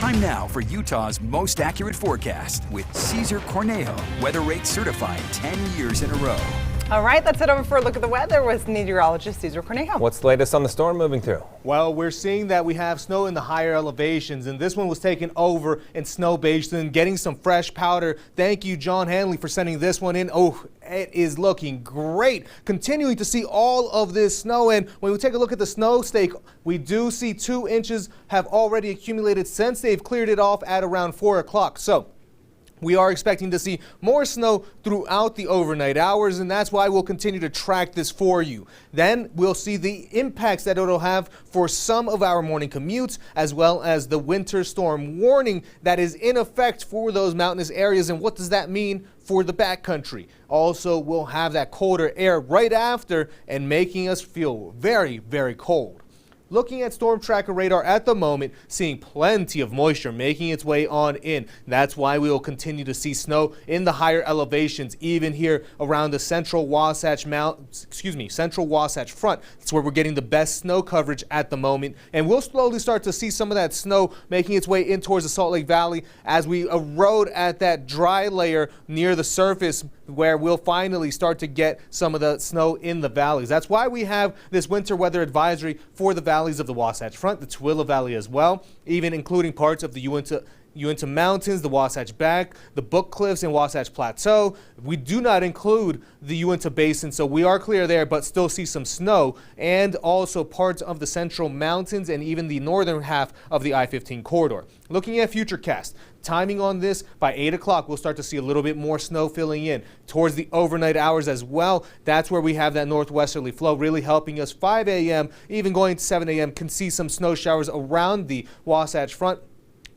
Time now for Utah's most accurate forecast with Cesar Cornejo, Weather Rate certified 10 years in a row. All right, let's head over for a look at the weather with meteorologist Cesar Cornejo. What's the latest on the storm moving through? Well, we're seeing that we have snow in the higher elevations, and this one was taken over in Snow Basin, getting some fresh powder. Thank you, John Hanley, for sending this one in. Oh, it is looking great. Continuing to see all of this snow, and when we take a look at the snow stake, we do see 2 inches have already accumulated since they've cleared it off at around 4 o'clock. So we are expecting to see more snow throughout the overnight hours, and that's why we'll continue to track this for you. Then we'll see the impacts that it'll have for some of our morning commutes, as well as the winter storm warning that is in effect for those mountainous areas. And what does that mean for the backcountry? Also, we'll have that colder air right after and making us feel very, very cold. Looking at storm tracker radar at the moment, seeing plenty of moisture making its way on in. That's why we will continue to see snow in the higher elevations, even here around the central Wasatch central Wasatch front. That's where we're getting the best snow coverage at the moment. And we'll slowly start to see some of that snow making its way in towards the Salt Lake Valley as we erode at that dry layer near the surface, where we'll finally start to get some of the snow in the valleys. That's why we have this winter weather advisory for the valleys of the Wasatch Front, the Tooele Valley as well, even including parts of the Uinta Mountains, the Wasatch Back, the Book Cliffs, and Wasatch Plateau. We do not include the Uinta Basin, so we are clear there, but still see some snow, and also parts of the Central Mountains and even the northern half of the I-15 corridor. Looking at Futurecast, timing on this, by 8 o'clock, we'll start to see a little bit more snow filling in towards the overnight hours as well. That's where we have that northwesterly flow really helping us. 5 a.m., even going to 7 a.m., can see some snow showers around the Wasatch Front,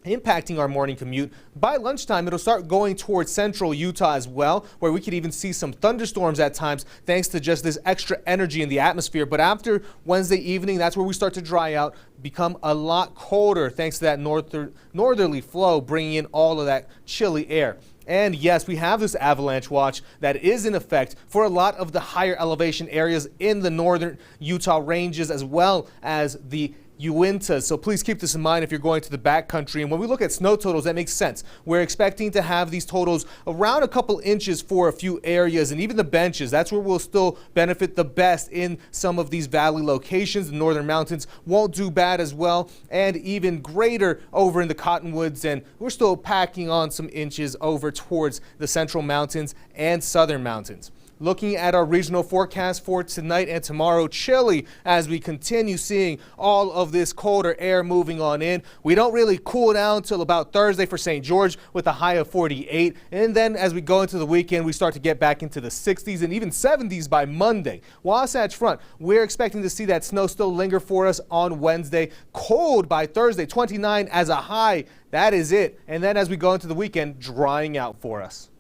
impacting our morning commute. By lunchtime, it'll start going towards central Utah as well, where we could even see some thunderstorms at times thanks to just this extra energy in the atmosphere. But after Wednesday evening, that's where we start to dry out, become a lot colder thanks to that northerly flow bringing in all of that chilly air. And yes, we have this avalanche watch that is in effect for a lot of the higher elevation areas in the northern Utah ranges, as well as the Uinta. So please keep this in mind if you're going to the backcountry. And when we look at snow totals, that makes sense. We're expecting to have these totals around a couple inches for a few areas, and even the benches. That's where we'll still benefit the best in some of these valley locations. The northern mountains won't do bad as well, and even greater over in the Cottonwoods. And we're still packing on some inches over towards the central mountains and southern mountains. Looking at our regional forecast for tonight and tomorrow, chilly as we continue seeing all of this colder air moving on in. We don't really cool down till about Thursday for St. George with a high of 48. And then as we go into the weekend, we start to get back into the 60s and even 70s by Monday. Wasatch Front, we're expecting to see that snow still linger for us on Wednesday. Cold by Thursday, 29 as a high. That is it. And then as we go into the weekend, drying out for us.